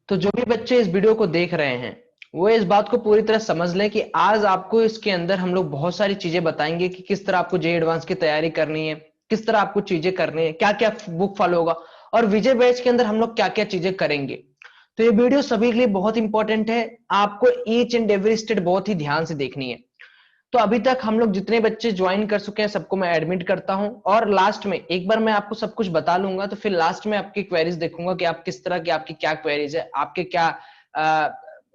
तो जो भी बच्चे इस वीडियो को देख रहे हैं वो इस बात को पूरी तरह समझ लें कि आज आपको इसके अंदर हम लोग बहुत सारी चीजें बताएंगे कि किस तरह आपको जे एडवांस की तैयारी करनी है, किस तरह आपको चीजें करनी है, क्या क्या बुक फॉलो होगा और विजय बैच के अंदर हम लोग क्या क्या चीजें करेंगे। तो ये वीडियो सभी के लिए बहुत इंपॉर्टेंट है, आपको ईच एंड एवरी स्टेप बहुत ही ध्यान से देखनी है। तो अभी तक हम लोग जितने बच्चे ज्वाइन कर चुके हैं सबको मैं एडमिट करता हूं और लास्ट में एक बार मैं आपको सब कुछ बता लूंगा, तो फिर लास्ट में आपकी क्वेरीज देखूंगा कि आप किस तरह की, आपकी क्या क्वेरीज है, आपके क्या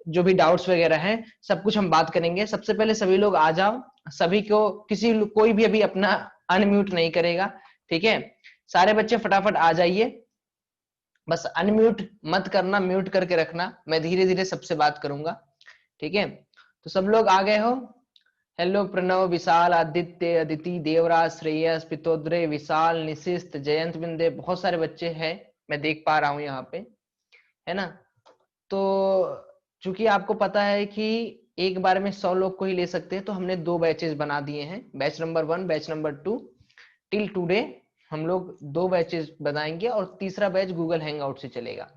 जो भी डाउट्स वगैरह हैं सब कुछ हम बात करेंगे। सबसे पहले सभी लोग आ जाओ, सभी को कोई भी अभी अपना अनम्यूट नहीं करेगा, ठीक है? सारे बच्चे फटाफट आ जाइए, बस अनम्यूट मत करना, म्यूट करके रखना, मैं धीरे धीरे सबसे बात करूंगा, ठीक है? तो सब लोग आ गए हो? हेलो प्रणव, विशाल, आदित्य, अदिति, देवराज, श्रेयस, पितोद्रे, विशाल, निशिस्त, जयंत, बिंदे, बहुत सारे बच्चे हैं मैं देख पा रहा हूं यहाँ पे, है ना? तो चूंकि आपको पता है कि एक बार में 100 लोग को ही ले सकते हैं, तो हमने 2 बैचेस बना दिए हैं, batch number 1, batch number 2। Till today हम लोग 2 बैचेस बनाएंगे और तीसरा बैच गूगल हैंगआउट से चलेगा।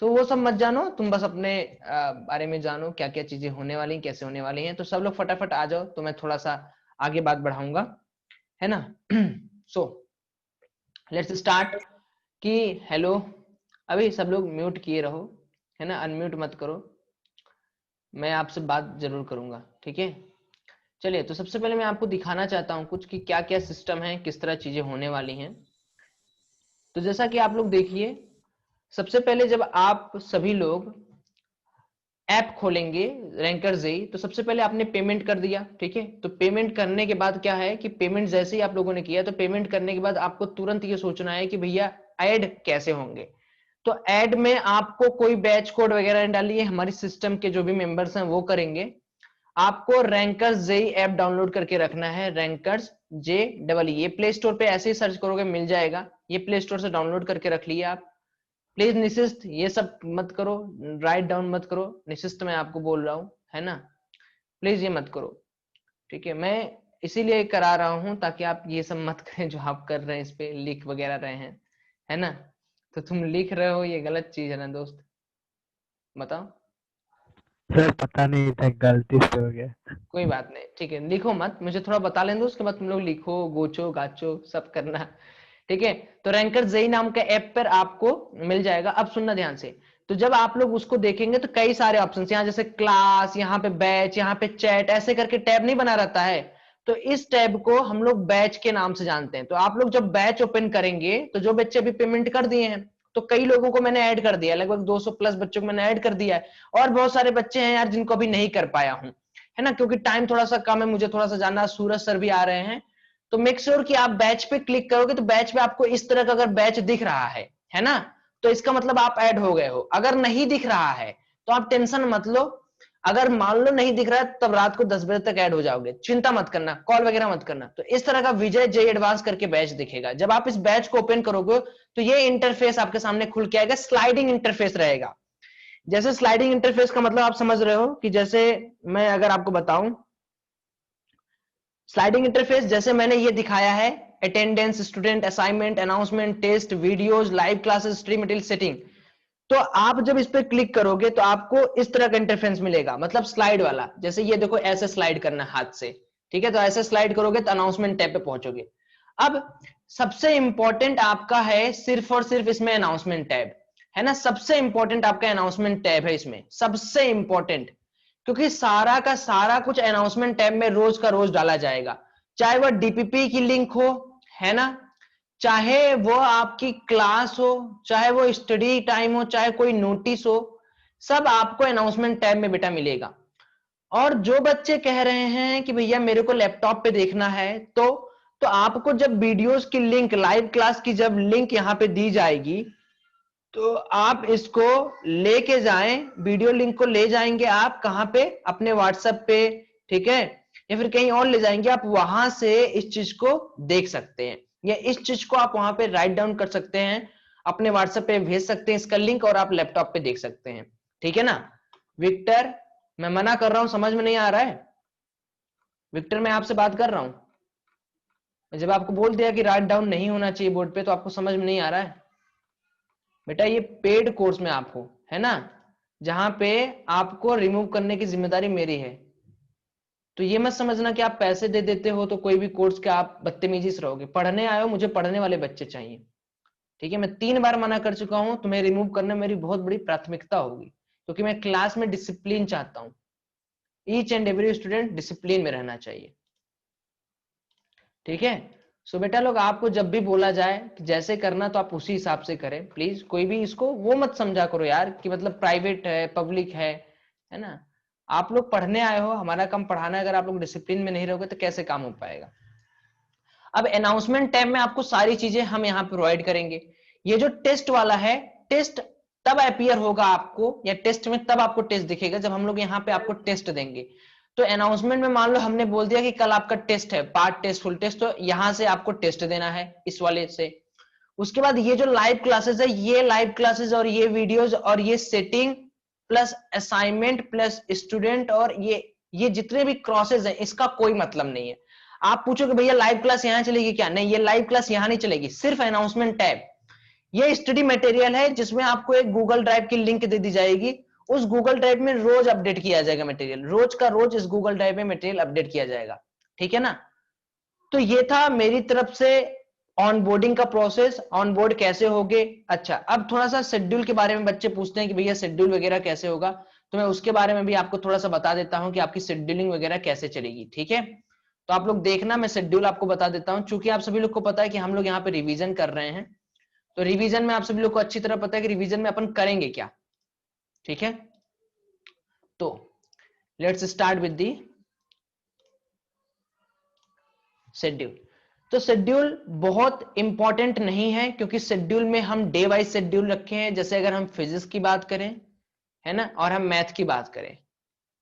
तो वो सब मत जानो, तुम बस अपने बारे में जानो क्या क्या चीजें होने वाली, कैसे होने वाली हैं। तो सब लोग फटाफट आ जाओ, तो मैं थोड़ा सा आगे बात बढ़ाऊंगा, है ना? सो लेट्स स्टार्ट कि हेलो, अभी सब लोग म्यूट किए रहो, है ना? अनम्यूट मत करो, मैं आपसे बात जरूर करूंगा, ठीक है? चलिए, तो सबसे पहले मैं आपको दिखाना चाहता हूँ कुछ कि क्या क्या सिस्टम है, किस तरह चीजें होने वाली हैं। तो जैसा कि आप लोग देखिए, सबसे पहले जब आप सभी लोग ऐप खोलेंगे रैंकर जेई, तो सबसे पहले आपने पेमेंट कर दिया, ठीक है? तो पेमेंट करने के बाद क्या है कि पेमेंट जैसे ही आप लोगों ने किया, तो पेमेंट करने के बाद आपको तुरंत ये सोचना है कि भैया ऐड कैसे होंगे। तो ऐड में आपको कोई बैच कोड वगैरह नहीं डालिए, हमारी सिस्टम के जो भी मेंबर्स हैं वो करेंगे। आपको रैंकर्स जेई ऐप डाउनलोड करके रखना है, रैंकर्स जे डबल, ये प्ले स्टोर पे ऐसे ही सर्च करोगे मिल जाएगा, ये प्ले स्टोर से डाउनलोड करके रख लिए आप। प्लीज निशिस्त ये सब मत करो, राइट डाउन मत करो, निशिस्त मैं आपको बोल रहा हूँ, है ना? प्लीज ये मत करो, ठीक है? मैं इसीलिए करा रहा हूँ ताकि आप ये सब मत करें जो आप कर रहे हैं, इस पे लिख वगैरह रहे हैं, है ना? तो तुम लिख रहे हो, ये गलत चीज है ना दोस्त, बताओ। सर पता नहीं था, गलती से हो गया। कोई बात नहीं, ठीक है, लिखो मत, मुझे थोड़ा बता लेने दो, उसके बाद तुम लोग लिखो, गोचो गाचो सब करना, ठीक है? तो रैंकर जेई नाम के ऐप पर आपको मिल जाएगा। अब सुनना ध्यान से, तो जब आप लोग उसको देखेंगे तो कई सारे ऑप्शन यहाँ, जैसे क्लास, यहाँ पे बैच, यहाँ पे चैट, ऐसे करके टैब नहीं बना रहता है। तो इस टैब को हम लोग बैच के नाम से जानते हैं। तो आप लोग जब बैच ओपन करेंगे, तो जो बच्चे अभी पेमेंट कर दिए हैं, तो कई लोगों को मैंने ऐड कर दिया, लगभग 200 प्लस बच्चों को मैंने ऐड कर दिया है, और बहुत सारे बच्चे हैं यार जिनको अभी नहीं कर पाया हूं, है ना? क्योंकि टाइम थोड़ा सा कम है, मुझे थोड़ा सा जानना, सूरज सर भी आ रहे हैं। तो मेक श्योर कि आप बैच पे क्लिक करोगे, तो बैच पे आपको इस तरह का अगर बैच दिख रहा है ना? तो इसका मतलब आप ऐड हो गए हो। अगर नहीं दिख रहा है तो आप टेंशन मत लो, अगर मान लो नहीं दिख रहा है तब रात को 10 बजे तक ऐड हो जाओगे, चिंता मत करना, कॉल वगैरह मत करना। तो इस तरह का विजय जे एडवांस करके बैच दिखेगा। जब आप इस बैच को ओपन करोगे तो ये इंटरफेस आपके सामने खुल के आएगा, स्लाइडिंग इंटरफेस रहेगा। जैसे स्लाइडिंग इंटरफेस का मतलब आप समझ रहे हो कि जैसे मैं अगर आपको बताऊं, स्लाइडिंग इंटरफेस जैसे मैंने ये दिखाया है, attendance, student, assignment, announcement, test, videos, live classes, stream material, setting. तो आप जब इस पे क्लिक करोगे तो आपको इस तरह का इंटरफेस मिलेगा, मतलब स्लाइड वाला। जैसे ये देखो, ऐसे स्लाइड करना हाथ से, ठीक है? तो ऐसे स्लाइड करोगे तो अनाउंसमेंट टैब पे पहुंचोगे। अब सबसे इंपॉर्टेंट आपका है सिर्फ और सिर्फ इसमें अनाउंसमेंट टैब, है ना? सबसे इंपॉर्टेंट आपका अनाउंसमेंट टैब है इसमें, सबसे इंपॉर्टेंट, क्योंकि सारा का सारा कुछ अनाउंसमेंट टैब में रोज का रोज डाला जाएगा। चाहे वह डीपीपी की लिंक हो, है ना? चाहे वो आपकी क्लास हो, चाहे वो स्टडी टाइम हो, चाहे कोई नोटिस हो, सब आपको अनाउंसमेंट टैब में बेटा मिलेगा। और जो बच्चे कह रहे हैं कि भैया मेरे को लैपटॉप पे देखना है, तो आपको जब वीडियोस की लिंक, लाइव क्लास की जब लिंक यहां पे दी जाएगी, तो आप इसको लेके जाएं, वीडियो लिंक को ले जाएंगे आप कहां पे? अपने व्हाट्सएप पे, ठीक है? या फिर कहीं और ले जाएंगे, आप वहां से इस चीज को देख सकते हैं, या इस चीज को आप वहां पे राइट डाउन कर सकते हैं, अपने व्हाट्सएप पे भेज सकते हैं इसका लिंक, और आप लैपटॉप पे देख सकते हैं, ठीक है ना? विक्टर, मैं मना कर रहा हूं, समझ में नहीं आ रहा है? विक्टर, मैं आपसे बात कर रहा हूं, जब आपको बोल दिया कि राइट डाउन नहीं होना चाहिए बोर्ड पे, तो आपको समझ में नहीं आ रहा है? बेटा ये पेड कोर्स में आप हो, है ना, जहां पे आपको रिमूव करने की जिम्मेदारी मेरी है। तो ये मत समझना कि आप पैसे दे देते हो तो कोई भी कोर्स के आप बदतमीजी से रहोगे। पढ़ने आए हो, मुझे पढ़ने वाले बच्चे चाहिए। ठीक है, मैं 3 बार मना कर चुका हूं, तुम्हें रिमूव करना मेरी बहुत बड़ी प्राथमिकता होगी, क्योंकि मैं क्लास में डिसिप्लिन चाहता हूं। Each and every student discipline में रहना चाहिए। ठीक है, सो बेटा लोग, आपको जब भी बोला जाए कि जैसे करना तो आप उसी हिसाब से करें प्लीज। कोई भी इसको वो मत समझा करो यार कि मतलब प्राइवेट है, पब्लिक है ना। आप लोग पढ़ने आए हो, हमारा काम पढ़ाना है। अगर आप लोग डिसिप्लिन में नहीं रहोगे तो कैसे काम हो पाएगा। अब अनाउंसमेंट टाइम में आपको सारी चीजें हम यहाँ प्रोवाइड करेंगे। ये जो टेस्ट वाला है, टेस्ट तब अपीयर होगा आपको, या टेस्ट में तब आपको टेस्ट दिखेगा जब हम लोग यहाँ पे आपको टेस्ट देंगे। तो अनाउंसमेंट में मान लो हमने बोल दिया कि कल आपका टेस्ट है, पार्ट टेस्ट, फुल टेस्ट, तो यहां से आपको टेस्ट देना है इस वाले से। उसके बाद ये जो लाइव क्लासेस है, ये लाइव क्लासेस और ये वीडियोस और ये setting plus assignment plus student और ये जितने भी क्रॉसेस हैं, इसका कोई मतलब नहीं है। आप पूछोगे भैया लाइव क्लास यहां चलेगी क्या? नहीं, ये लाइव क्लास यहां नहीं चलेगी, सिर्फ अनाउंसमेंट टैब। ये स्टडी मटेरियल है जिसमें आपको एक गूगल ड्राइव की लिंक दे दी जाएगी। उस गूगल ड्राइव में रोज अपडेट किया जाएगा मटेरियल, रोज का रोज इस गूगल ड्राइव में मटेरियल अपडेट किया जाएगा। ठीक है ना। तो ये था मेरी तरफ से ऑनबोर्डिंग का प्रोसेस, ऑनबोर्ड कैसे होगे। अच्छा, अब थोड़ा सा शेड्यूल के बारे में बच्चे पूछते हैं कि भैया शेड्यूल वगैरह कैसे होगा, तो मैं उसके बारे में भी आपको थोड़ा सा बता देता हूं कि आपकी शेड्यूलिंग वगैरह कैसे चलेगी। ठीक है, तो आप लोग देखना, मैं शेड्यूल आपको बता देता हूं। चूंकि आप सभी लोग को पता है कि हम लोग यहाँ पे रिवीजन कर रहे हैं, तो रिवीजन में आप सभी लोग को अच्छी तरह पता है कि रिवीजन में अपन करेंगे क्या। ठीक है, तो let's start with the schedule. तो शेड्यूल बहुत इंपॉर्टेंट नहीं है, क्योंकि शेड्यूल में हम डे वाइज शेड्यूल रखे हैं। जैसे अगर हम फिजिक्स की बात करें, है ना, और हम मैथ की बात करें,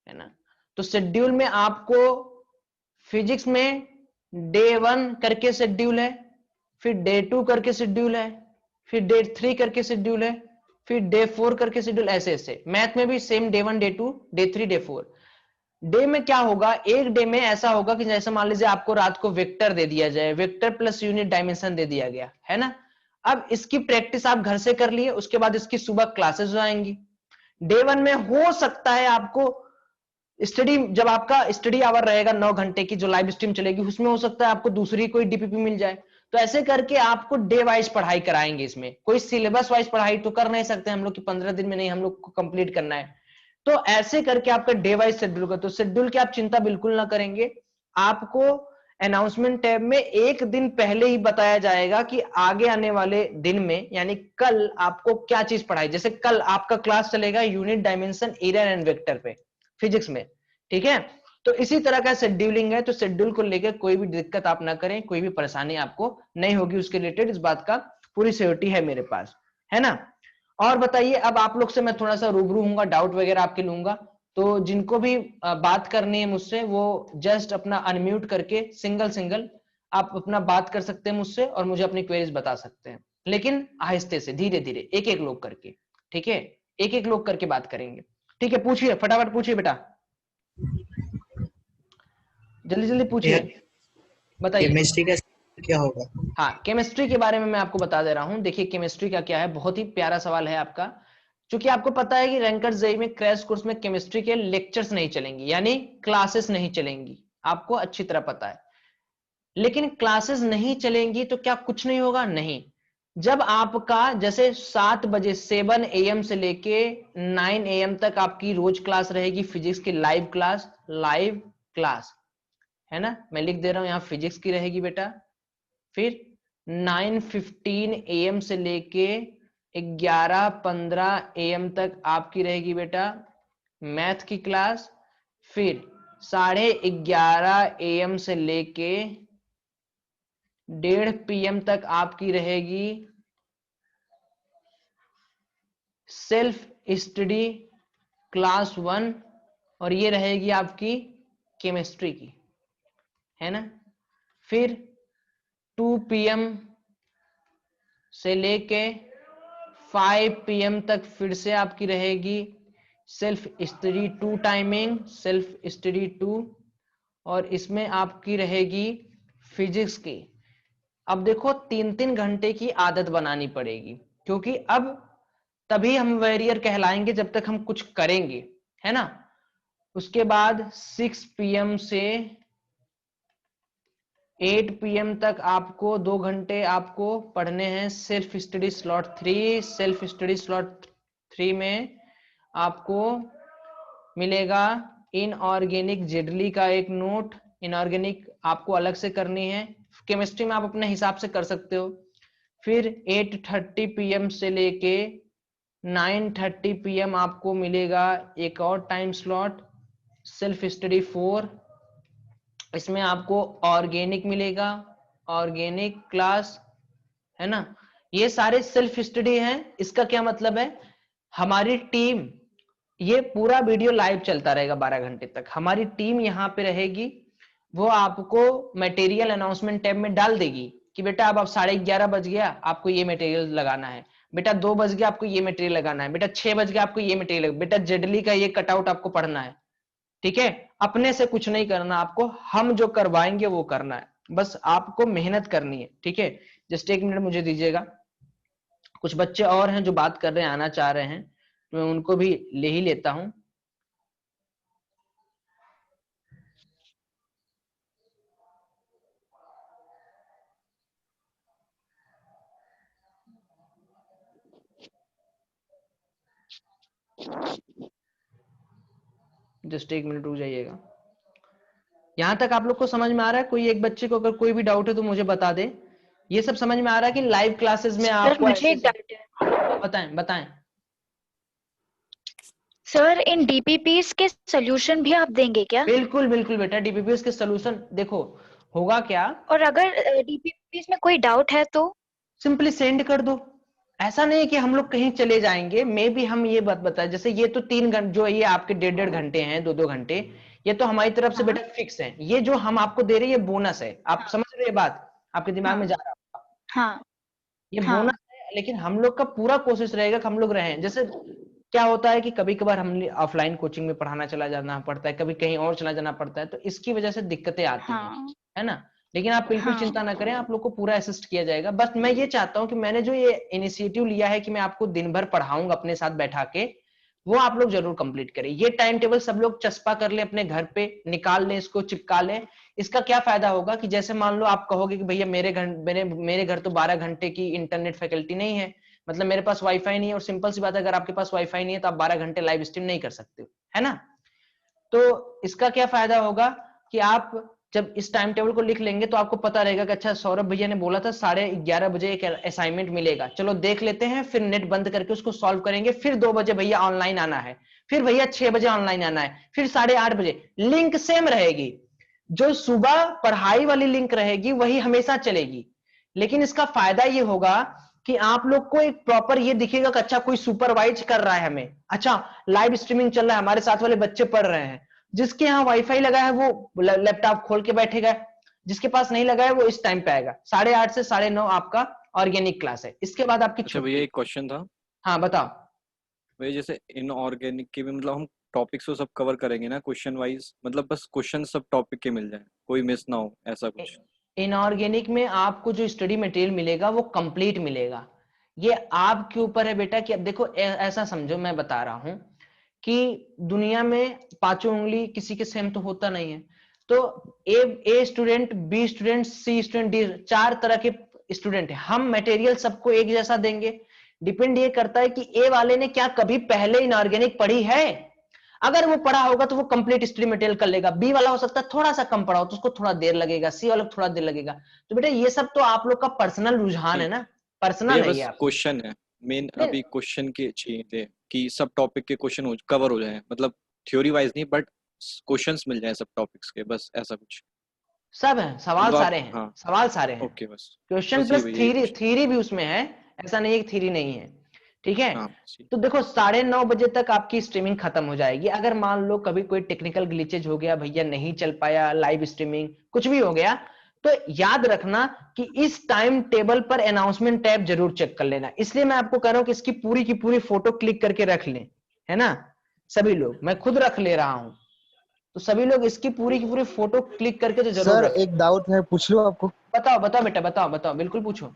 है ना, तो शेड्यूल में आपको फिजिक्स में डे 1 करके शेड्यूल है, फिर डे 2 करके शेड्यूल है, फिर डे 3 करके शेड्यूल है, फिर डे 4 करके शेड्यूल, ऐसे ऐसे। मैथ में भी same day 1 day 2 day 3 day 4। Day में क्या होगा, एक डे में ऐसा होगा कि जैसे मान लीजिए आपको रात को वेक्टर दे दिया जाए, वेक्टर प्लस यूनिट डायमेंशन दे दिया गया है ना। अब इसकी प्रैक्टिस आप घर से कर लिए, उसके बाद इसकी सुबह क्लासेस आएंगी। डे 1 में हो सकता है आपको स्टडी, जब आपका स्टडी आवर रहेगा 9 घंटे की जो लाइव स्ट्रीम चलेगी, उसमें हो सकता है आपको दूसरी कोई डीपीपी मिल जाए। तो ऐसे करके आपको डे वाइज पढ़ाई कराएंगे। इसमें कोई सिलेबस वाइज पढ़ाई तो कर नहीं सकते हम लोग कि 15 दिन में नहीं हम लोग को कंप्लीट करना है। तो ऐसे करके आपका डे वाइज शेड्यूल का, तो शेड्यूल की आप चिंता बिल्कुल ना करेंगे। आपको अनाउंसमेंट टैब में एक दिन पहले ही बताया जाएगा कि आगे आने वाले दिन में, यानी कल आपको क्या चीज पढ़ाई। जैसे कल आपका क्लास चलेगा unit dimension area and vector पे, फिजिक्स में। ठीक है, तो इसी तरह का शेड्यूलिंग है। तो शेड्यूल को लेकर कोई भी दिक्कत आप ना करें, कोई भी परेशानी आपको नहीं होगी उसके रिलेटेड, इस बात का पूरी श्योरिटी है मेरे पास, है ना। और बताइए, अब आप लोग से मैं थोड़ा सा रूबरू हूँ, डाउट वगैरह आपके लूंगा। तो जिनको भी बात करनी है मुझसे, वो जस्ट अपना अनम्यूट करके सिंगल सिंगल आप अपना बात कर सकते हैं मुझसे, और मुझे अपनी क्वेरीज बता सकते हैं, लेकिन आहिस्ते से, धीरे धीरे, एक एक लोग करके। ठीक है, एक एक लोग करके बात करेंगे। ठीक है, पूछिए, फटाफट पूछिए बेटा, जल्दी जल्दी पूछिए, बताइए। केमिस्ट्री का क्या होगा? हाँ, केमिस्ट्री के बारे में मैं आपको बता दे रहा हूं। देखिए केमिस्ट्री का क्या है, बहुत ही प्यारा सवाल है आपका। क्योंकि आपको पता है कि रैंकर जेई में क्रैश कोर्स में केमिस्ट्री के लेक्चर्स नहीं चलेंगी, यानी क्लासेस नहीं चलेंगी, आपको अच्छी तरह पता है। लेकिन क्लासेस नहीं चलेंगी तो क्या कुछ नहीं होगा? नहीं। जब आपका जैसे 7 बजे 7 AM से लेके 9 AM तक आपकी रोज क्लास रहेगी, फिजिक्स की लाइव क्लास, लाइव क्लास, है ना। मैं लिख दे रहा हूं यहां, फिजिक्स की रहेगी बेटा। फिर 9:15 AM से लेके 11:15 AM तक आपकी रहेगी बेटा मैथ की क्लास। फिर 11:30 AM से लेके 1:30 PM तक आपकी रहेगी सेल्फ स्टडी क्लास 1, और ये रहेगी आपकी केमिस्ट्री की, है ना। फिर 2 PM से लेके 5 PM तक फिर से आपकी रहेगी self study 2 timing, self study 2, और इसमें आपकी रहेगी फिजिक्स की। अब देखो 3-3 घंटे की आदत बनानी पड़ेगी, क्योंकि अब तभी हम वॉरियर कहलाएंगे जब तक हम कुछ करेंगे, है ना। उसके बाद 6 PM से 8 PM तक आपको 2 घंटे आपको पढ़ने हैं self study slot 3। Self study slot 3 में आपको मिलेगा इनऑर्गेनिक जेडली का एक नोट। इनऑर्गेनिक आपको अलग से करनी है, केमिस्ट्री में आप अपने हिसाब से कर सकते हो। फिर 8:30 PM से लेके 9:30 PM आपको मिलेगा एक और टाइम स्लॉट सेल्फ स्टडी 4। इसमें आपको ऑर्गेनिक मिलेगा, ऑर्गेनिक क्लास, है ना। ये सारे सेल्फ स्टडी हैं। इसका क्या मतलब है, हमारी टीम, ये पूरा वीडियो लाइव चलता रहेगा 12 घंटे तक। हमारी टीम यहाँ पे रहेगी, वो आपको मटेरियल अनाउंसमेंट टैब में डाल देगी कि बेटा अब 11:30 बज गया, आपको ये मटेरियल लगाना है। बेटा 2 बज गया, आपको ये मटेरियल लगाना है। बेटा 6 बज गया, आपको ये मटेरियल। बेटा जेडली का ये कटआउट आपको पढ़ना है, ठीक है। अपने से कुछ नहीं करना आपको, हम जो करवाएंगे वो करना है, बस आपको मेहनत करनी है, ठीक है। जस्ट 1 मिनट मुझे दीजिएगा। कुछ बच्चे और हैं जो बात कर रहे हैं, आना चाह रहे हैं, तो मैं उनको भी ले ही लेता हूं। जस्ट 1 मिनट रुक जाइएगा। यहां तक आप लोग को समझ में आ रहा है? कोई एक बच्चे को अगर कोई भी डाउट है तो मुझे बता दे। ये सब समझ में आ रहा है कि लाइव क्लासेस में सर आपको मुझे ऐसे एक डाउट है। बताएं बताएं। सर इन डीपीपीस के सोल्यूशन भी आप देंगे क्या? बिल्कुल बिल्कुल बेटा, डीपीपीएस के सोल्यूशन देखो होगा क्या, और अगर डीपीपीस में कोई डाउट है तो सिंपली सेंड कर दो। ऐसा नहीं कि हम लोग कहीं चले जाएंगे। मे भी हम ये बात बताएं, जैसे ये तो 3 घंटे जो ये आपके 1.5 घंटे हैं, 2-2 घंटे, ये तो हमारी तरफ से हाँ बेटा फिक्स है। ये जो हम आपको दे रहे हैं ये बोनस है। आप हाँ समझ रहे हैं बात, आपके दिमाग में हाँ जा रहा है? हाँ ये बोनस हाँ है, लेकिन हम लोग का पूरा कोशिश रहेगा कि हम लोग रहें। जैसे क्या होता है कि कभी कभार हम ऑफलाइन कोचिंग में पढ़ाना चला जाना पड़ता है, कभी कहीं और चला जाना पड़ता है, तो इसकी वजह से दिक्कतें आती हैं, हाँ है ना। लेकिन आप बिल्कुल हाँ चिंता ना करें, आप लोग को पूरा असिस्ट किया जाएगा। बस मैं ये चाहता हूं कि मैंने जो ये इनिशिएटिव लिया है कि मैं आपको दिन भर पढ़ाऊंगा अपने साथ बैठा के, वो आप लोग जरूर कंप्लीट करें। ये टाइम टेबल सब लोग चस्पा कर ले, अपने घर पे निकाल लें, इसको चिपका लें। इसका क्या फायदा होगा कि जैसे मान लो आप कहोगे कि भैया मेरे घर तो 12 घंटे की इंटरनेट फैसिलिटी नहीं है, मतलब मेरे पास वाईफाई नहीं है। और सिंपल सी बात है, अगर आपके पास वाईफाई नहीं है तो आप 12 घंटे लाइव स्ट्रीम नहीं कर सकते हो, है ना। तो इसका क्या फायदा होगा कि आप जब इस टाइम टेबल को लिख लेंगे तो आपको पता रहेगा कि अच्छा सौरभ भैया ने बोला था 11:30 बजे एक असाइनमेंट मिलेगा, चलो देख लेते हैं, फिर नेट बंद करके उसको सॉल्व करेंगे। फिर 2 बजे भैया ऑनलाइन आना है, फिर भैया 6 बजे ऑनलाइन आना है, फिर 8:30 बजे। लिंक सेम रहेगी, जो सुबह पढ़ाई वाली लिंक रहेगी वही हमेशा चलेगी। लेकिन इसका फायदा ये होगा कि आप लोग को एक प्रॉपर ये दिखेगा कि अच्छा कोई सुपरवाइज कर रहा है हमें, अच्छा लाइव स्ट्रीमिंग चल रहा है, हमारे साथ वाले बच्चे पढ़ रहे हैं। जिसके यहाँ वाईफाई लगा है वो लैपटॉप खोल के बैठेगा, जिसके पास नहीं लगा है वो इस टाइम पे आएगा। 8:30 से 9:30 आपका ऑर्गेनिक क्लास है, इसके बाद आपकी अच्छा भैया एक क्वेश्चन था। हाँ बताओ। भैया जैसे इनऑर्गेनिक के भी मतलब हम टॉपिक्स को सब कवर करेंगे ना क्वेश्चन वाइज, मतलब बस क्वेश्चन सब टॉपिक के मिल जाए, कोई मिस ना हो, ऐसा कुछ? इनऑर्गेनिक में आपको जो स्टडी मटेरियल मिलेगा वो कंप्लीट मिलेगा। ये आपके ऊपर है बेटा कि अब देखो ऐसा समझो, मैं बता रहा हूं कि दुनिया में पांचों उंगली किसी के सेम तो होता नहीं है। तो A student, B student, C student, D, 4 तरह के स्टूडेंट है। हम मटेरियल सबको एक जैसा देंगे। डिपेंड ये करता है कि ए वाले ने क्या कभी पहले इनऑर्गेनिक पढ़ी है। अगर वो पढ़ा होगा तो वो कंप्लीट स्टडी मटेरियल कर लेगा। बी वाला हो सकता है थोड़ा सा कम पढ़ा हो तो उसको थोड़ा देर लगेगा, सी वाला थोड़ा देर लगेगा। तो बेटा ये सब तो आप लोग का पर्सनल रुझान है ना, पर्सनल भैया है बस ये आप। क्वेश्चन है मेन, नहीं, अभी क्वेश्चन के चाहिए थे कि सब टॉपिक के क्वेश्चन कवर हो जाए, मतलब थ्योरी वाइज नहीं बट क्वेश्चंस मिल जाए सब टॉपिक्स के, बस ऐसा कुछ। सब है, सवाल मतलब आप, सारे हैं, हाँ सवाल सारे हैं। ओके बस क्वेश्चन बस ये प्लस भैया ये थ्योरी, क्वेश्चन। थ्योरी भी उसमें है, ऐसा नहीं है कि थ्योरी नहीं है, ठीक है। हाँ बस ये। तो देखो 9:30 बजे तक आपकी स्ट्रीमिंग खत्म हो जाएगी। अगर मान लो कभी कोई टेक्निकल ग्लिचेज हो गया, भैया नहीं चल पाया लाइव स्ट्रीमिंग, कुछ भी हो गया, तो याद रखना कि इस टाइम टेबल पर अनाउंसमेंट टैब जरूर चेक कर लेना। इसलिए मैं आपको कह रहा हूं कि इसकी पूरी की पूरी फोटो क्लिक करके रख लें, है ना। सभी लोग, मैं खुद रख ले रहा हूं। तो सभी लोग इसकी पूरी की पूरी फोटो क्लिक करके तो जरूर सर रखें। एक डाउट है, पूछ लूं आपको? बताओ बताओ बेटा, बताओ बताओ, बिल्कुल पूछो।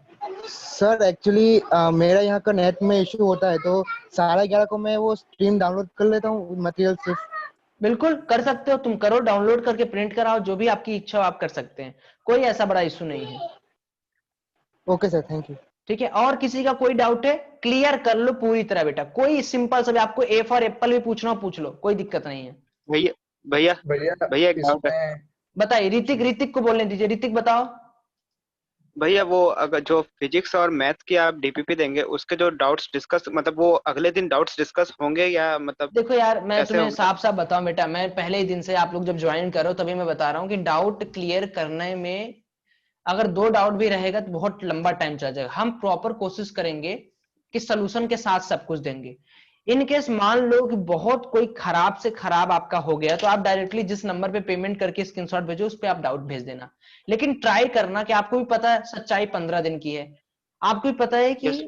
सर एक्चुअली मेरा यहाँ का नेट में इशू होता है, तो 11:30 को मैं वो स्ट्रीम डाउनलोड कर लेता हूँ मटेरियल से। बिल्कुल कर सकते हो, तुम करो, डाउनलोड करके प्रिंट कराओ, जो भी आपकी इच्छा हो आप कर सकते हैं, कोई ऐसा बड़ा इशू नहीं है। Okay sir, thank you. ठीक है, और किसी का कोई डाउट है? क्लियर कर लो पूरी तरह बेटा, कोई सिंपल सा, आपको ए फॉर एप्पल भी पूछना हो पूछ लो, कोई दिक्कत नहीं है। भैया भैया भैया भैया एक डाउट है। इसमें बताइए, ऋतिक, ऋतिक को बोलने दीजिए, ऋतिक बताओ। भैया वो अगर जो फिजिक्स और मैथ की आप डीपीपी देंगे, उसके जो डाउट्स डिस्कस, मतलब वो अगले दिन डाउट्स डिस्कस होंगे या मतलब देखो यार, मैं कैसे तुम्हें होंगे? साफ साफ बताऊं बेटा, मैं पहले ही दिन से, आप लोग जब ज्वाइन करो तभी मैं बता रहा हूँ कि डाउट क्लियर करने में अगर 2 डाउट भी रहेगा तो बहुत लंबा टाइम चला जाएगा। हम प्रॉपर कोशिश करेंगे कि सोल्यूशन के साथ सब कुछ देंगे। इन केस मान लो कि बहुत कोई खराब से खराब आपका हो गया, तो आप डायरेक्टली जिस नंबर पे पेमेंट करके स्क्रीनशॉट भेजो, उस पे आप डाउट भेज देना। लेकिन ट्राई करना कि आपको भी पता है सच्चाई 15 दिन की है, आपको भी पता है कि यस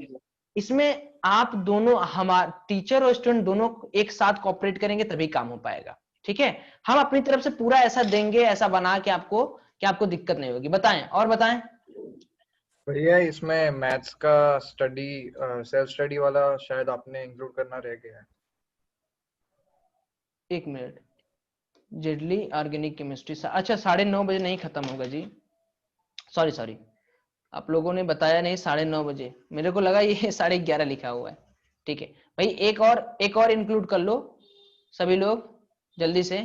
इसमें आप दोनों, हमारे टीचर और स्टूडेंट दोनों एक साथ कोऑपरेट करेंगे तभी काम हो पाएगा। ठीक है, हम अपनी तरफ से पूरा ऐसा देंगे, ऐसा बना के आपको, कि आपको दिक्कत नहीं होगी। बताएं, और बताएं। भैया इसमें मैथ्स का स्टडी, सेल्फ स्टडी वाला शायद आपने इंक्लूड करना रह गया है। एक मिनट, जेडली ऑर्गेनिक केमिस्ट्री, अच्छा 9:30 बजे नहीं खत्म होगा जी, सॉरी सॉरी, आप लोगों ने बताया नहीं 9:30 बजे, मेरे को लगा ये 11:30 लिखा हुआ है। ठीक है भाई, एक और इंक्लूड कर लो सभी लोग जल्दी से,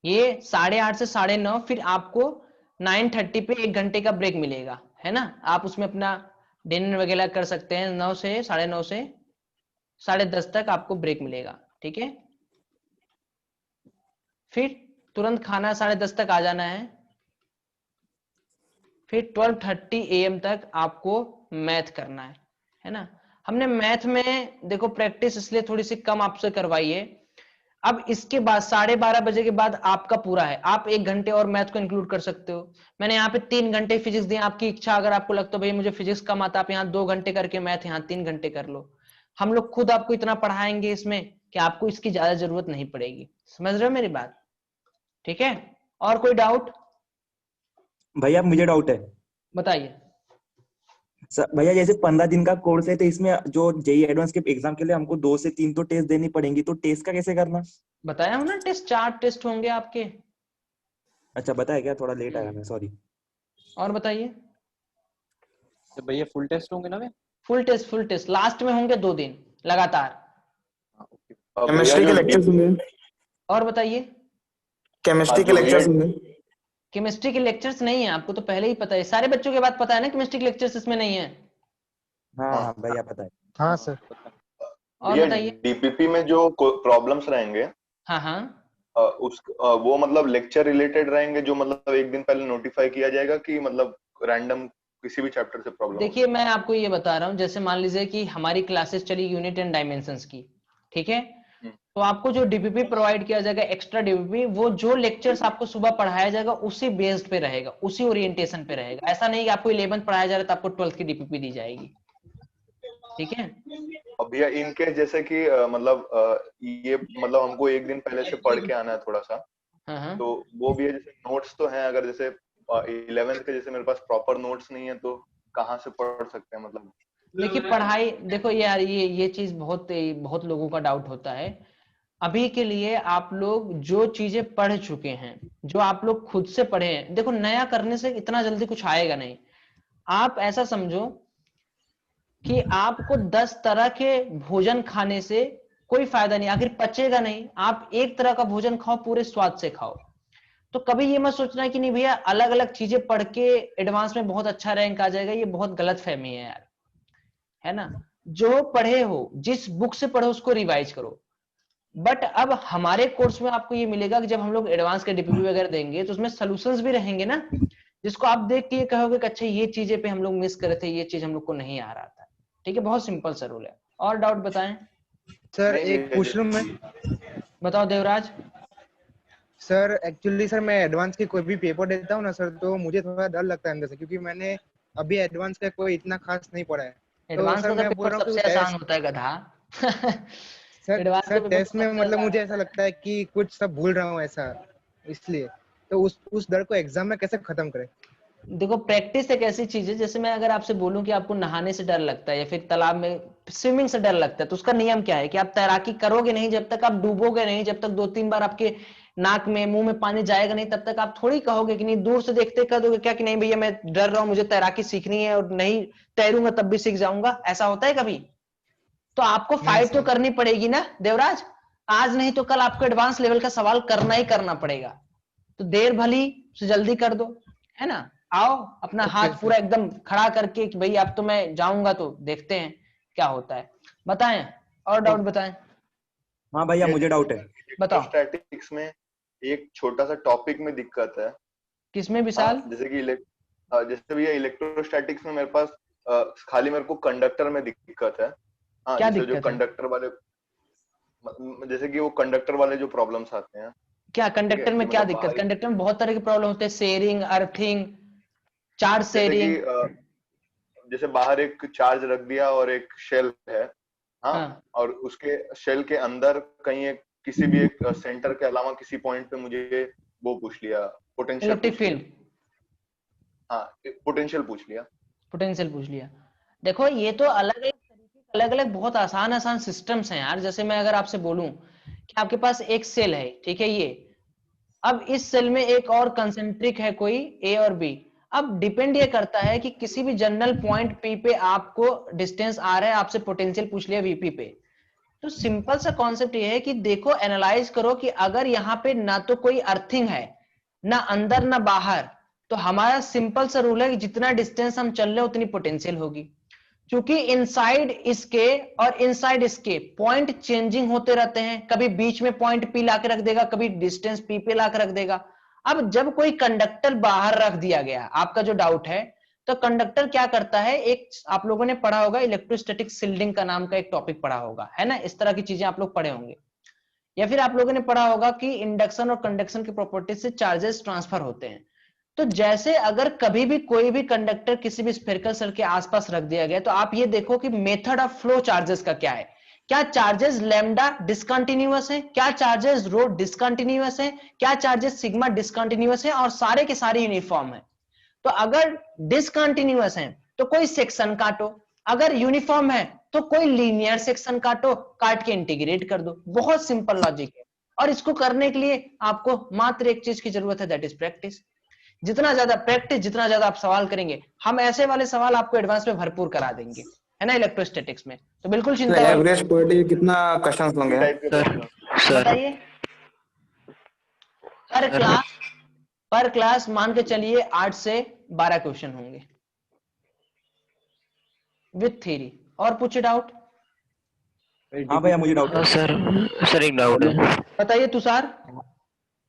ये 8:30 से 9:30, फिर आपको 9:30 पे 1 घंटे का ब्रेक मिलेगा, है ना? आप उसमें अपना डिनर वगैरह कर सकते हैं, 9 से 9:30 से 10:30 तक आपको ब्रेक मिलेगा। ठीक है, फिर तुरंत खाना 10:30 तक आ जाना है, फिर 12:30 AM तक आपको मैथ करना है ना? हमने मैथ में देखो प्रैक्टिस इसलिए थोड़ी सी कम आपसे करवाई है। अब इसके बाद 12:30 बजे के बाद आपका पूरा है, आप 1 घंटे और मैथ को इंक्लूड कर सकते हो। मैंने यहाँ पे 3 घंटे फिजिक्स दिए, आपकी इच्छा, अगर आपको लगता है भाई मुझे फिजिक्स कम आता, आप यहाँ 2 घंटे करके मैथ यहाँ 3 घंटे कर लो। हम लोग खुद आपको इतना पढ़ाएंगे इसमें कि आपको इसकी ज्यादा जरूरत नहीं पड़ेगी। समझ रहे हो मेरी बात? ठीक है, और कोई डाउट? भैया मुझे डाउट है बताइए। भैया, जैसे 15 दिन का कोर्स है, तो इसमें जो जेई एडवांस के एग्जाम के लिए हमको 2 से 3 तो टेस्ट देनी पड़ेंगी, तो टेस्ट का कैसे करना? बताया हूं ना, टेस्ट 4 टेस्ट होंगे आपके। अच्छा बताया क्या, थोड़ा लेट आया मैं, सॉरी। और बताइए। तो भैया फुल टेस्ट होंगे ना? फुल टेस्ट लास्ट में होंगे 2 दिन लगातार। केमिस्ट्री के लेक्चर्स होंगे। और बताइए। केमिस्ट्री के लेक्चर्स होंगे। केमिस्ट्री के लेक्चर्स नहीं है, आपको तो पहले ही पता है, सारे बच्चों के बात पता है ना, केमिस्ट्री के लेक्चर्स इसमें नहीं है। हाँ भैया पता है। हाँ सर। और बताइए। डीपीपी में जो प्रॉब्लम्स रहेंगे, हाँ हाँ, वो मतलब लेक्चर रिलेटेड रहेंगे, जो मतलब एक दिन पहले नोटिफाई किया जाएगा, कि मतलब रैंडम किसी भी चैप्टर से प्रॉब्लम? देखिए मैं आपको ये बता रहा हूँ, जैसे मान लीजिए कि हमारी क्लासेस चली यूनिट एंड डायमेंशंस की, ठीक है, तो आपको जो डीपीपी प्रोवाइड किया जाएगा, एक्स्ट्रा डीपीपी, वो जो लेक्चर्स आपको सुबह पढ़ाया जाएगा उसी बेस्ड पे रहेगा, उसी ओरिएंटेशन पे रहेगा। ऐसा नहीं कि आपको 11th पढ़ाया जा रहा है तो आपको 12th की डीपीपी दी जाएगी। ठीक है, अब भैया इनके जैसे कि मतलब ये मतलब हमको एक दिन पहले से पढ़ के आना है थोड़ा सा, हाँ, तो वो भी है, जैसे नोट्स तो हैं, अगर जैसे 11th के जैसे मेरे पास प्रॉपर नोट्स नहीं है, तो कहाँ से पढ़ सकते हैं मतलब? देखिए पढ़ाई, देखो यार ये चीज बहुत लोगों का डाउट होता है। अभी के लिए आप लोग जो चीजें पढ़ चुके हैं, जो आप लोग खुद से पढ़े हैं, देखो नया करने से इतना जल्दी कुछ आएगा नहीं। आप ऐसा समझो कि आपको 10 तरह के भोजन खाने से कोई फायदा नहीं, आखिर पचेगा नहीं। आप एक तरह का भोजन खाओ, पूरे स्वाद से खाओ। तो कभी ये मत सोचना कि नहीं भैया अलग अलग चीजें पढ़ के एडवांस में बहुत अच्छा रैंक आ जाएगा, ये बहुत गलत फहमी है यार, है ना? जो पढ़े हो, जिस बुक से पढ़ो उसको रिवाइज करो। बट अब हमारे कोर्स में आपको ये मिलेगा कि जब हम लोग एडवांस के डीपीपी वगैरह देंगे तो उसमें सॉल्यूशंस भी रहेंगे ना, जिसको आप देख के ये कहोगे कि अच्छा ये चीजें पे हम लोग मिस कर रहे थे, ये चीज हम लोग को नहीं आ रहा था। ठीक है, बहुत सिंपल सा रूल है। और डाउट बताएं सर एक पूछ लूं मैं? बताओ देवराज। सर एक्चुअली सर मैं एडवांस के कोई भी पेपर देता हूँ ना सर, तो मुझे थोड़ा डर लगता है अंदर से, क्योंकि मैंने अभी एडवांस का कोई इतना खास नहीं पढ़ा है। तो एडवांस सर का मैं बोल पेपर रहा हूँ सबसे कि आसान होता है गधा। सर एडवांस सर का पेपर टेस्ट में मतलब मुझे ऐसा लगता है कि कुछ सब भूल रहा हूँ ऐसा, इसलिए तो उस डर को एग्जाम में कैसे खत्म करें? देखो प्रैक्टिस एक ऐसी चीज है, जैसे मैं अगर आपसे बोलूं कि आपको नहाने से डर लगता है या फिर तालाब में स्विमिंग से डर लगता है, तो उसका नियम क्या है कि आप तैराकी करोगे नहीं जब तक आप डूबोगे नहीं, जब तक 2-3 बार आपके नाक में मुंह में पानी जाएगा नहीं, तब तक आप थोड़ी कहोगे कि नहीं, दूर से देखते कर दोगे क्या कि नहीं भैया मैं डर रहा हूं, मुझे तैराकी सीखनी है और नहीं तैरूंगा तब भी सीख जाऊंगा, ऐसा होता है कभी? तो आपको नहीं फाइट तो सर। करनी पड़ेगी ना देवराज, आज नहीं तो कल आपको एडवांस लेवल का सवाल करना ही करना पड़ेगा। तो देर भली से जल्दी कर दो, है ना? आओ अपना ओके हाथ सर। पूरा एकदम खड़ा करके कि भाई अब तो मैं जाऊंगा, तो देखते हैं क्या होता है। बताएं और डाउट बताएं। हाँ भैया मुझे डाउट है। बताओ। इलेक्ट्रोस्टैटिक्स में एक छोटा सा टॉपिक में दिक्कत है। किसमें हाँ विशाल? जैसे कि जैसे भैया इलेक्ट्रोस्टैटिक्स में मेरे पास खाली मेरे को कंडक्टर में दिक्कत है। हाँ क्या जैसे जो दिक्कत है? कंडक्टर वाले, जैसे कि वो कंडक्टर वाले जो प्रॉब्लम्स आते हैं। क्या ठीक है कंडक्टर कि में क्या मतलब दिक्कत? बाहर कंडक्टर में बहुत तरह की प्रॉब्लम होते हैं, शेयरिंग, अर्थिंग, चार्ज जैसे कि शेयरिंग। जैसे बाहर एक चार्ज रख दिया और एक शेल है। हाँ हाँ और उसके शेल के अंदर कहीं एक किसी भी एक सेंटर के अलावा किसी पॉइंट पे मुझे वो पूछ लिया, पोटेंशियल इलेक्ट्रिक पूछ लिया। फील्ड, हाँ पोटेंशियल पूछ लिया। पोटेंशियल पूछ लिया। देखो ये तो अलग अलग तरीके, अलग अलग बहुत आसान आसान सिस्टम्स हैं यार। जैसे मैं अगर आपसे बोलूं कि आपके पास एक सेल है, ठीक है, ये अब इस सेल में एक और कंसेंट्रिक है कोई ए और बी। अब डिपेंड ये करता है कि किसी भी जनरल पॉइंट पी पे आपको डिस्टेंस आ रहा है, आपसे पोटेंशियल पूछ लिया वीपी पे। तो सिंपल सा कॉन्सेप्ट ये है कि देखो एनालाइज करो कि अगर यहाँ पे ना तो कोई अर्थिंग है, ना अंदर ना बाहर, तो हमारा सिंपल सा रूल है कि जितना डिस्टेंस हम चल रहे हैं उतनी पोटेंशियल होगी। क्योंकि इनसाइड इसके और इनसाइड इसके पॉइंट चेंजिंग होते रहते हैं, कभी बीच में पॉइंट पी ला के रख देगा, कभी डिस्टेंस पी पे ला के रख देगा। अब जब कोई कंडक्टर बाहर रख दिया गया, आपका जो डाउट है, तो कंडक्टर क्या करता है, एक आप लोगों ने पढ़ा होगा इलेक्ट्रोस्टैटिक शिल्डिंग का नाम का एक टॉपिक पढ़ा होगा, है ना? इस तरह की चीजें आप लोग पढ़े होंगे। या फिर आप लोगों ने पढ़ा होगा कि इंडक्शन और कंडक्शन की प्रॉपर्टी से चार्जेस ट्रांसफर होते हैं। तो जैसे अगर कभी भी कोई भी कंडक्टर किसी भी स्फेरिकल सेल के आसपास रख दिया गया, तो आप ये देखो कि मेथड ऑफ फ्लो चार्जेस का क्या है। क्या चार्जेस लैम्डा डिसकंटिन्यूअस है, क्या चार्जेस रो डिसकंटिन्यूअस है, क्या चार्जेस सिग्मा डिसकंटिन्यूअस है, और सारे के सारे यूनिफॉर्म है। तो अगर डिसकंटिन्यूअस है तो कोई सेक्शन काटो, अगर यूनिफॉर्म है तो कोई लीनियर सेक्शन काटो, काट के इंटीग्रेट कर दो। बहुत सिंपल लॉजिक है। और इसको करने के लिए आपको मात्र एक चीज की जरूरत है, दैट इज प्रैक्टिस। जितना ज्यादा प्रैक्टिस, जितना ज्यादा आप सवाल करेंगे, हम ऐसे वाले सवाल आपको एडवांस में भरपूर करा देंगे, है ना, इलेक्ट्रोस्टैटिक्स में। तो बिल्कुल चिंता वाली एवरेज पर डे कितना क्वेश्चंस होंगे? टाइप के प्रॉब्लम। बताइए। पर क्लास मान के चलिए 8 से 12 क्वेश्चन होंगे विथ थ्योरी। और पूछे डाउट? हाँ भैया मुझे डाउट है। सर एक डाउट है। बताइए तुषार।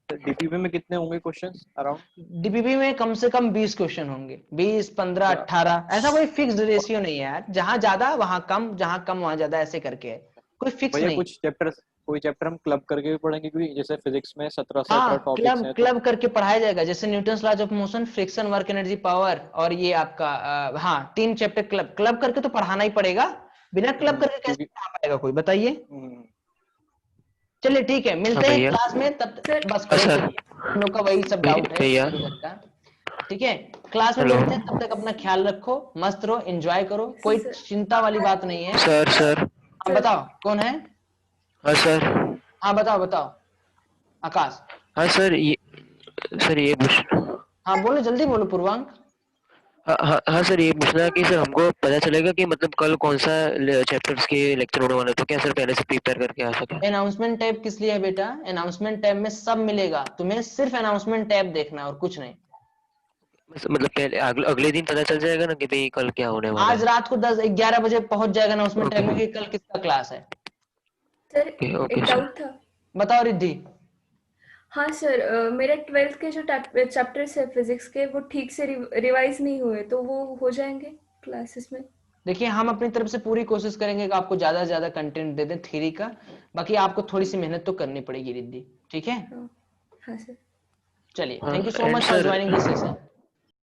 डीपीपी में कितने होंगे क्वेश्चंस अराउंड? डीपीपी में कम से कम 20 क्वेश्चन होंगे, 20, 15, 18, ऐसा कोई फिक्स्ड रेशियो नहीं है यार, जहां ज्यादा वहां कम, जहां कम वहां ज्यादा, ऐसे करके है, कोई फिक्स भैया नहीं। कोई चैप्टर हम क्लब करके भी पढ़ेंगे, क्योंकि जैसे फिजिक्स में 17 से 18 हाँ, टॉपिक्स हैं, तो क्लब करके पढ़ाया जाएगा, जैसे Newton's laws of motion, friction, work, energy, power, और ये आपका हाँ 3 चैप्टर क्लब करके तो पढ़ाना ही पड़ेगा। बिना क्लब करके कैसे क्योंकि पढ़ा पाएगा कोई, बताइए। चलिए ठीक है, मिलते हैं क्लास में, तब बस करो, हम लोग का वही सब डाउट है इधर का। ठीक है, क्लास में मिलते हैं, तब तक अपना ख्याल रखो, मस्त रहो, एंजॉय करो, कोई चिंता वाली बात नहीं है। सर हाँ बताओ, कौन है? हाँ सर। हाँ बताओ आकाश। हाँ सर ये हाँ बोलो, जल्दी बोलो पूर्वांक। हाँ सर, ये पूछना है कि सर हमको पता चलेगा कि मतलब कल कौन सा चैप्टर्स के लेक्चर होने वाले, तो क्या सर पहले से प्रिपेयर करके आ सके? अनाउंसमेंट टैब किस लिए है बेटा? अनाउंसमेंट टैब में सब मिलेगा, तुम्हें सिर्फ अनाउंसमेंट टैब देखना है और कुछ नहीं। मतलब पहले अगले दिन पता चल जाएगा ना कि भाई कल क्या होने वाला आज है? रात को 10-11 बजे पहुंच जाएगा अनाउंसमेंट टैब में कि कल किसका क्लास है। सर एक डाउट था। बताओ रिद्धि। हाँ सर, मेरे 12th के जो चैप्टर्स है फिजिक्स के, वो ठीक से रिवाइज नहीं हुए, तो वो हो जाएंगे क्लासेस में? देखिए हम अपनी तरफ से पूरी कोशिश करेंगे कि आपको ज्यादा से ज्यादा कंटेंट दे दें थ्योरी का, बाकी आपको थोड़ी सी मेहनत तो करनी पड़ेगी रिद्धि, ठीक है? हाँ सर। चलिए, thank you so much for joining this session.